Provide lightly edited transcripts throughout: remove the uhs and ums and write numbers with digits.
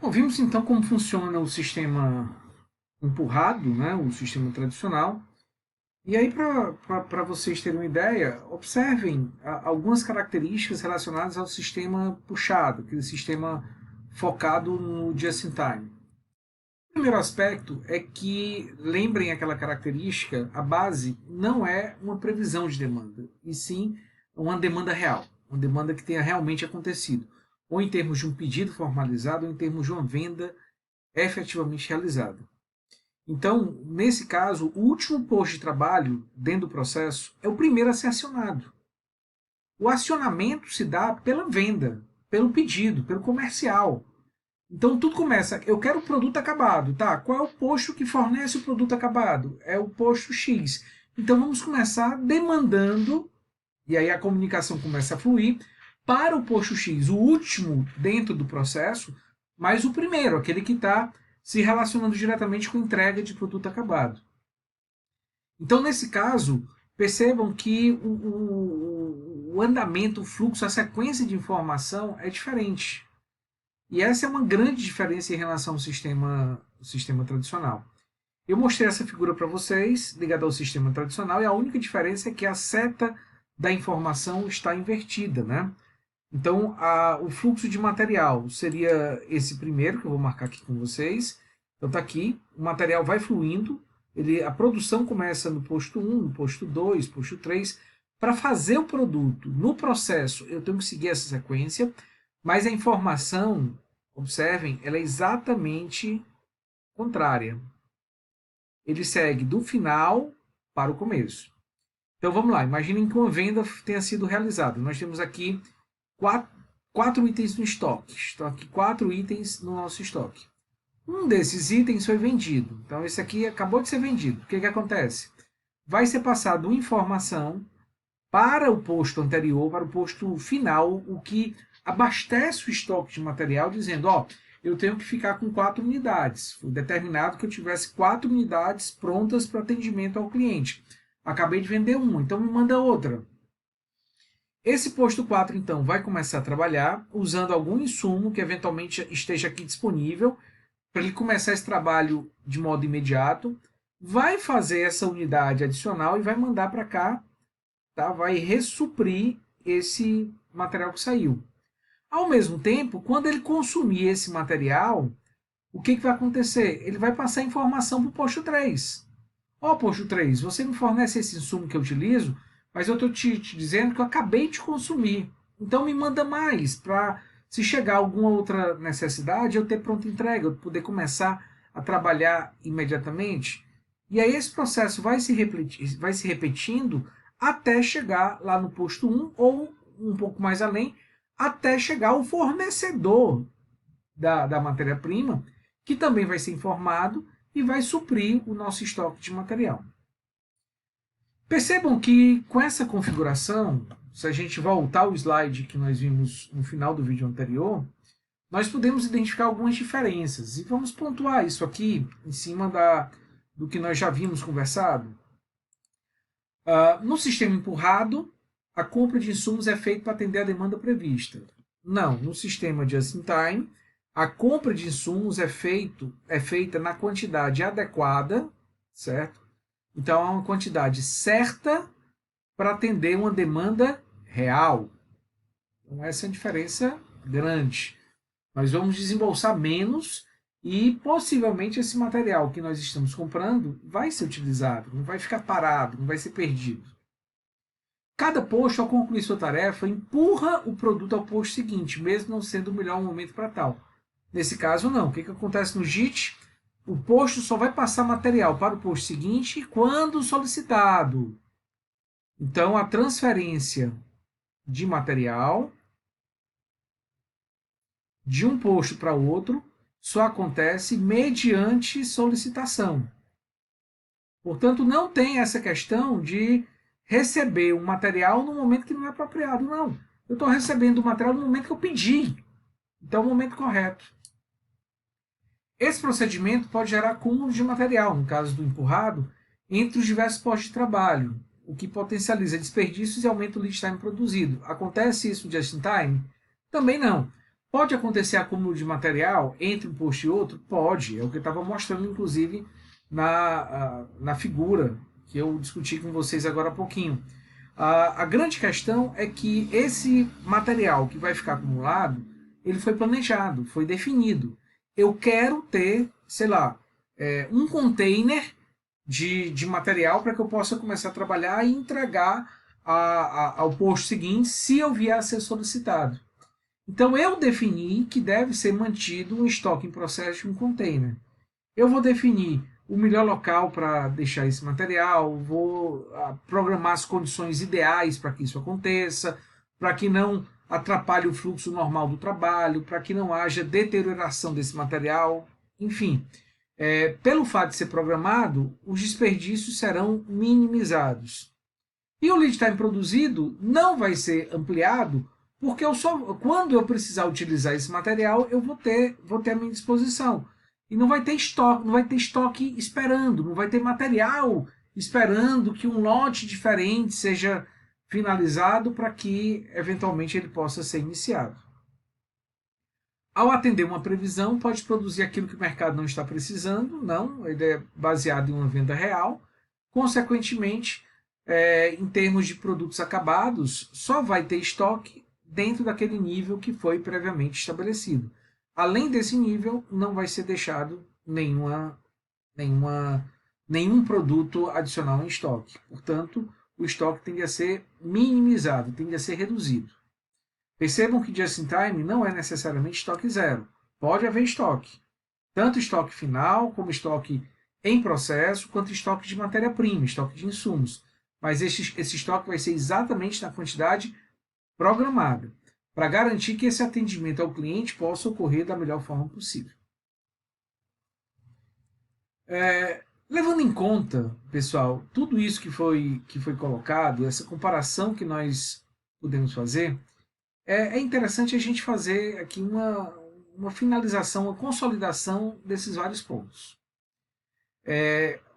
Bom, vimos então como funciona o sistema empurrado, né, o sistema tradicional. E aí, para vocês terem uma ideia, observem algumas características relacionadas ao sistema puxado, aquele sistema focado no just-in-time. O primeiro aspecto é que, lembrem aquela característica, a base não é uma previsão de demanda, e sim uma demanda real, uma demanda que tenha realmente acontecido, ou em termos de um pedido formalizado, ou em termos de uma venda efetivamente realizada. Então, nesse caso, o último posto de trabalho dentro do processo é o primeiro a ser acionado. O acionamento se dá pela venda, pelo pedido, pelo comercial. Então tudo começa, eu quero o produto acabado, tá? Qual é o posto que fornece o produto acabado? É o posto X. Então vamos começar demandando, e aí a comunicação começa a fluir, para o posto X, o último dentro do processo, mas o primeiro, aquele que está se relacionando diretamente com entrega de produto acabado. Então, nesse caso, percebam que o andamento, o fluxo, a sequência de informação é diferente. E essa é uma grande diferença em relação ao sistema tradicional. Eu mostrei essa figura para vocês, ligada ao sistema tradicional, e a única diferença é que a seta da informação está invertida, né? Então, o fluxo de material seria esse primeiro, que eu vou marcar aqui com vocês. Então, está aqui, o material vai fluindo, a produção começa no posto 1, no posto 2, posto 3. Para fazer o produto no processo, eu tenho que seguir essa sequência, mas a informação, observem, ela é exatamente contrária. Ele segue do final para o começo. Então vamos lá, imaginem que uma venda tenha sido realizada. Nós temos aqui quatro, quatro itens no estoque. Estão aqui quatro itens no nosso estoque. Um desses itens foi vendido. Então esse aqui acabou de ser vendido. O que acontece? Vai ser passado uma informação para o posto anterior, para o posto final, o que abastece o estoque de material, dizendo, ó, eu tenho que ficar com 4 unidades. Foi determinado que eu tivesse 4 unidades prontas para atendimento ao cliente. Acabei de vender uma, então me manda outra. Esse posto 4, então, vai começar a trabalhar usando algum insumo que eventualmente esteja aqui disponível para ele começar esse trabalho de modo imediato. Vai fazer essa unidade adicional e vai mandar para cá, tá? Vai ressuprir esse material que saiu. Ao mesmo tempo, quando ele consumir esse material, o que vai acontecer? Ele vai passar informação para o posto 3. Ó, posto 3, você me fornece esse insumo que eu utilizo, mas eu estou te dizendo que eu acabei de consumir. Então me manda mais para, se chegar alguma outra necessidade, eu ter pronta entrega, eu poder começar a trabalhar imediatamente. E aí esse processo vai se repetindo até chegar lá no posto 1 ou um pouco mais além, até chegar ao fornecedor da matéria-prima, que também vai ser informado e vai suprir o nosso estoque de material. Percebam que com essa configuração, se a gente voltar ao slide que nós vimos no final do vídeo anterior, nós podemos identificar algumas diferenças. E vamos pontuar isso aqui em cima do que nós já vimos conversado. No sistema empurrado, a compra de insumos é feita para atender a demanda prevista. Não, no sistema just-in-time, a compra de insumos é feita na quantidade adequada, certo? Então, é uma quantidade certa para atender uma demanda real. Então, essa é a diferença grande. Nós vamos desembolsar menos e possivelmente esse material que nós estamos comprando vai ser utilizado, não vai ficar parado, não vai ser perdido. Cada posto, ao concluir sua tarefa, empurra o produto ao posto seguinte, mesmo não sendo o melhor momento para tal. Nesse caso, não. O que acontece no JIT? O posto só vai passar material para o posto seguinte quando solicitado. Então, a transferência de material de um posto para outro só acontece mediante solicitação. Portanto, não tem essa questão de receber um material no momento que não é apropriado. Não. Eu estou recebendo o material no momento que eu pedi. Então, é o momento correto. Esse procedimento pode gerar acúmulo de material, no caso do empurrado, entre os diversos postos de trabalho, o que potencializa desperdícios e aumenta o lead time produzido. Acontece isso just in time? Também não. Pode acontecer acúmulo de material entre um posto e outro? Pode. É o que eu estava mostrando, inclusive, na figura que eu discuti com vocês agora há pouquinho. A grande questão é que esse material que vai ficar acumulado, ele foi planejado, foi definido. Eu quero ter, sei lá, um container de material para que eu possa começar a trabalhar e entregar ao posto seguinte se eu vier a ser solicitado. Então eu defini que deve ser mantido um estoque em processo de um container. Eu vou definir o melhor local para deixar esse material, vou programar as condições ideais para que isso aconteça, para que não atrapalhe o fluxo normal do trabalho, para que não haja deterioração desse material, enfim. Pelo fato de ser programado, os desperdícios serão minimizados. E o lead time produzido não vai ser ampliado, porque quando eu precisar utilizar esse material, eu vou ter à minha disposição. E não vai ter estoque esperando, não vai ter material esperando que um lote diferente seja finalizado para que eventualmente ele possa ser iniciado. Ao atender uma previsão, pode produzir aquilo que o mercado não está precisando, não, ele é baseado em uma venda real. Consequentemente, em termos de produtos acabados, só vai ter estoque dentro daquele nível que foi previamente estabelecido. Além desse nível, não vai ser deixado nenhum produto adicional em estoque. Portanto, o estoque tende a ser minimizado, tende a ser reduzido. Percebam que just-in-time não é necessariamente estoque zero. Pode haver estoque. Tanto estoque final, como estoque em processo, quanto estoque de matéria-prima, estoque de insumos. Mas esse estoque vai ser exatamente na quantidade programada, para garantir que esse atendimento ao cliente possa ocorrer da melhor forma possível. Levando em conta, pessoal, tudo isso que foi colocado, essa comparação que nós podemos fazer, é interessante a gente fazer aqui uma finalização, uma consolidação desses vários pontos.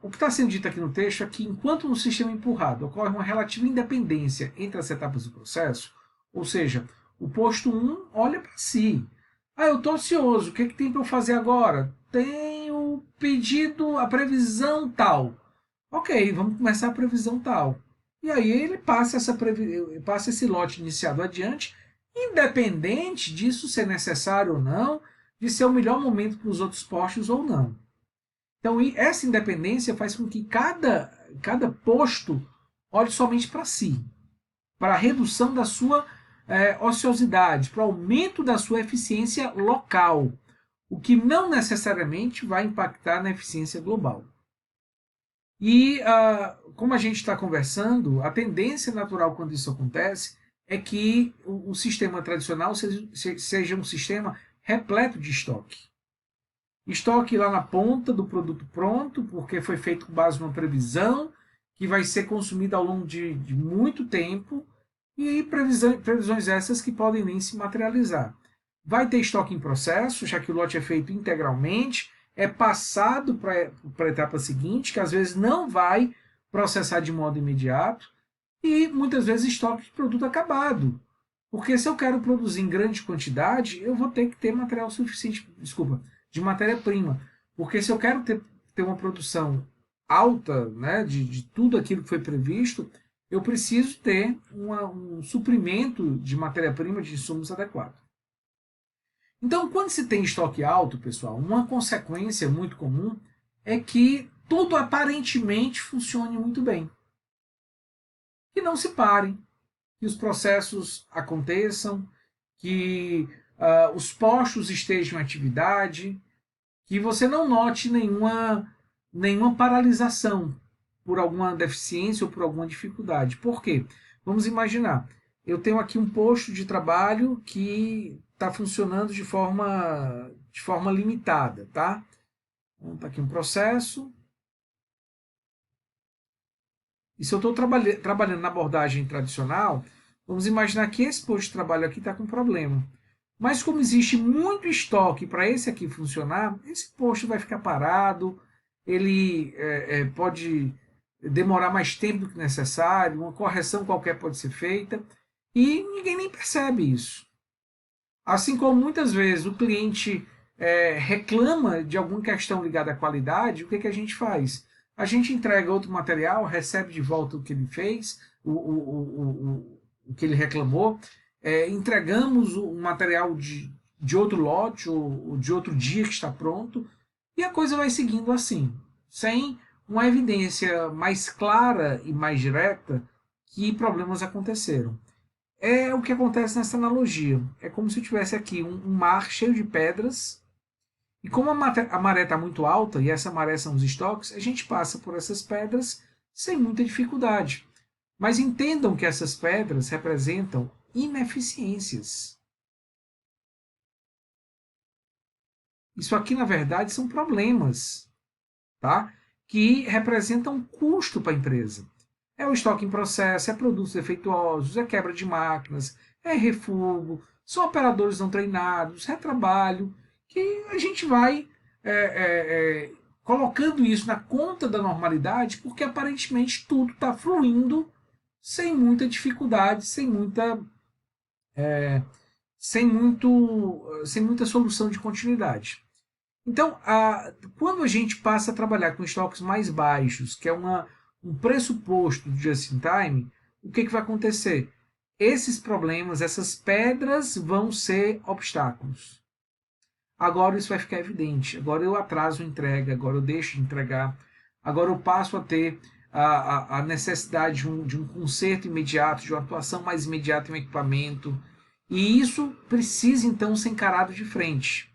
O que está sendo dito aqui no texto é que, enquanto no sistema empurrado ocorre uma relativa independência entre as etapas do processo, ou seja, o posto 1 olha para si. Ah, eu estou ansioso, o que, que tem para eu fazer agora? Tenho pedido a previsão tal. Ok, vamos começar a previsão tal. E aí ele passa esse lote iniciado adiante, independente disso ser necessário ou não, de ser o melhor momento para os outros postos ou não. Então, essa independência faz com que cada posto olhe somente para si, para a redução da sua ociosidade, para o aumento da sua eficiência local, o que não necessariamente vai impactar na eficiência global. E, como a gente está conversando, a tendência natural quando isso acontece é que o sistema tradicional seja um sistema repleto de estoque. Estoque lá na ponta do produto pronto, porque foi feito com base numa previsão que vai ser consumida ao longo de muito tempo, e previsões essas que podem nem se materializar. Vai ter estoque em processo, já que o lote é feito integralmente, é passado para a etapa seguinte, que às vezes não vai processar de modo imediato, e muitas vezes estoque de produto acabado. Porque se eu quero produzir em grande quantidade, eu vou ter que ter material suficiente, desculpa, de matéria-prima. Porque se eu quero ter uma produção alta, né, de tudo aquilo que foi previsto, eu preciso ter um suprimento de matéria-prima, de insumos adequado. Então, quando se tem estoque alto, pessoal, uma consequência muito comum é que tudo aparentemente funcione muito bem. Que não se parem, que os processos aconteçam, que os postos estejam em atividade, que você não note nenhuma paralisação por alguma deficiência ou por alguma dificuldade. Por quê? Vamos imaginar, eu tenho aqui um posto de trabalho que está funcionando de forma limitada, tá? Então, está aqui um processo. E se eu estou trabalhando na abordagem tradicional, vamos imaginar que esse posto de trabalho aqui está com problema. Mas como existe muito estoque para esse aqui funcionar, esse posto vai ficar parado, ele pode demorar mais tempo do que necessário, uma correção qualquer pode ser feita, e ninguém nem percebe isso. Assim como muitas vezes o cliente reclama de alguma questão ligada à qualidade, o que, que a gente faz? A gente entrega outro material, recebe de volta o que ele fez, o que ele reclamou, entregamos o material de outro lote ou de outro dia que está pronto, e a coisa vai seguindo assim, sem uma evidência mais clara e mais direta que problemas aconteceram. É o que acontece nessa analogia. É como se eu tivesse aqui um mar cheio de pedras, e como a maré está muito alta, e essa maré são os estoques, a gente passa por essas pedras sem muita dificuldade. Mas entendam que essas pedras representam ineficiências. Isso aqui, na verdade, são problemas, tá? Que representam custo para a empresa. É o estoque em processo, é produtos defeituosos, é quebra de máquinas, é refugo, são operadores não treinados, é trabalho, que a gente vai colocando isso na conta da normalidade, porque aparentemente tudo está fluindo sem muita dificuldade, sem muita solução de continuidade. Então, quando a gente passa a trabalhar com estoques mais baixos, que é um pressuposto do just-in-time, o que, que vai acontecer? Esses problemas, essas pedras vão ser obstáculos. Agora isso vai ficar evidente. Agora eu atraso a entrega, agora eu deixo de entregar, agora eu passo a ter a necessidade de um conserto imediato, de uma atuação mais imediata em um equipamento. E isso precisa então ser encarado de frente.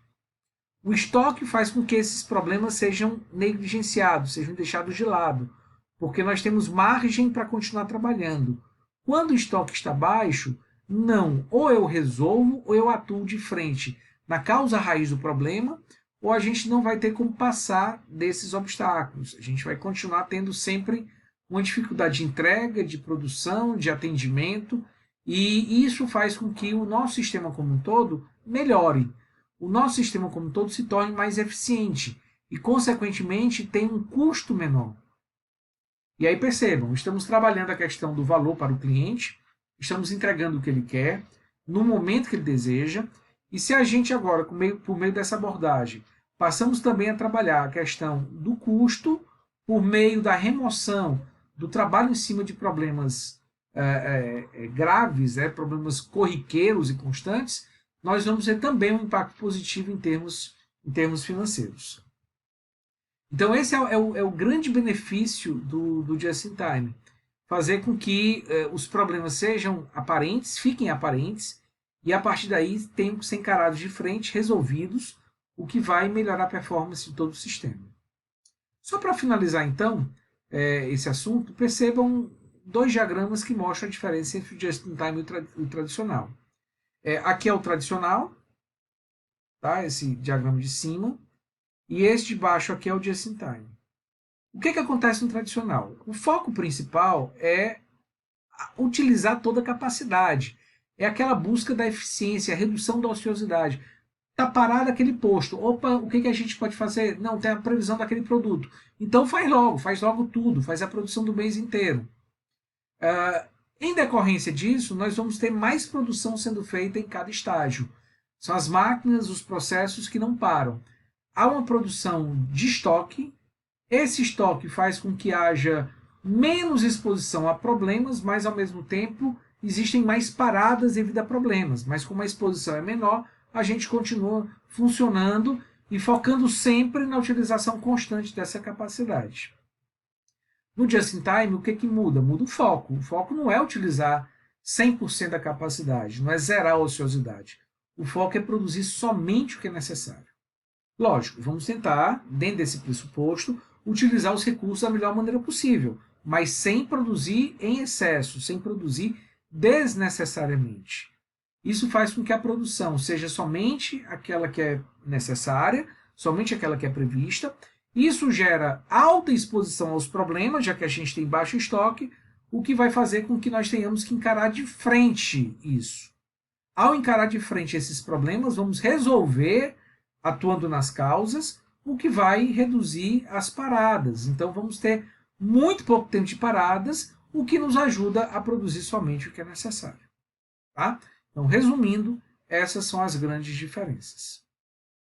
O estoque faz com que esses problemas sejam negligenciados, sejam deixados de lado, porque nós temos margem para continuar trabalhando. Quando o estoque está baixo, não, ou eu resolvo ou eu atuo de frente na causa raiz do problema, ou a gente não vai ter como passar desses obstáculos. A gente vai continuar tendo sempre uma dificuldade de entrega, de produção, de atendimento, e isso faz com que o nosso sistema como um todo melhore. O nosso sistema como um todo se torne mais eficiente e, consequentemente, tem um custo menor. E aí percebam, estamos trabalhando a questão do valor para o cliente, estamos entregando o que ele quer, no momento que ele deseja, e se a gente agora, por meio dessa abordagem, passamos também a trabalhar a questão do custo por meio da remoção do trabalho em cima de problemas graves, problemas corriqueiros e constantes, nós vamos ter também um impacto positivo em termos financeiros. Então, esse é o grande benefício do Just-in-Time. Fazer com que os problemas sejam aparentes, fiquem aparentes, e a partir daí tenham que ser encarados de frente, resolvidos, o que vai melhorar a performance de todo o sistema. Só para finalizar, então, esse assunto, percebam dois diagramas que mostram a diferença entre o Just-in-Time e o tradicional. Aqui é o tradicional, tá? Esse diagrama de cima, e esse de baixo aqui é o just-in-time. O que acontece no tradicional? O foco principal é utilizar toda a capacidade. É aquela busca da eficiência, a redução da ociosidade. Está parado aquele posto. Opa, o que a gente pode fazer? Não, tem a previsão daquele produto. Então faz logo tudo, faz a produção do mês inteiro. Em decorrência disso, nós vamos ter mais produção sendo feita em cada estágio. São as máquinas, os processos que não param. Há uma produção de estoque. Esse estoque faz com que haja menos exposição a problemas, mas ao mesmo tempo existem mais paradas devido a problemas. Mas como a exposição é menor, a gente continua funcionando e focando sempre na utilização constante dessa capacidade. No just-in-time, o que muda? Muda o foco. O foco não é utilizar 100% da capacidade, não é zerar a ociosidade. O foco é produzir somente o que é necessário. Lógico, vamos tentar, dentro desse pressuposto, utilizar os recursos da melhor maneira possível, mas sem produzir em excesso, sem produzir desnecessariamente. Isso faz com que a produção seja somente aquela que é necessária, somente aquela que é prevista. Isso gera alta exposição aos problemas, já que a gente tem baixo estoque, o que vai fazer com que nós tenhamos que encarar de frente isso. Ao encarar de frente esses problemas, vamos resolver atuando nas causas, o que vai reduzir as paradas. Então vamos ter muito pouco tempo de paradas, o que nos ajuda a produzir somente o que é necessário. Tá? Então, resumindo, Essas são as grandes diferenças.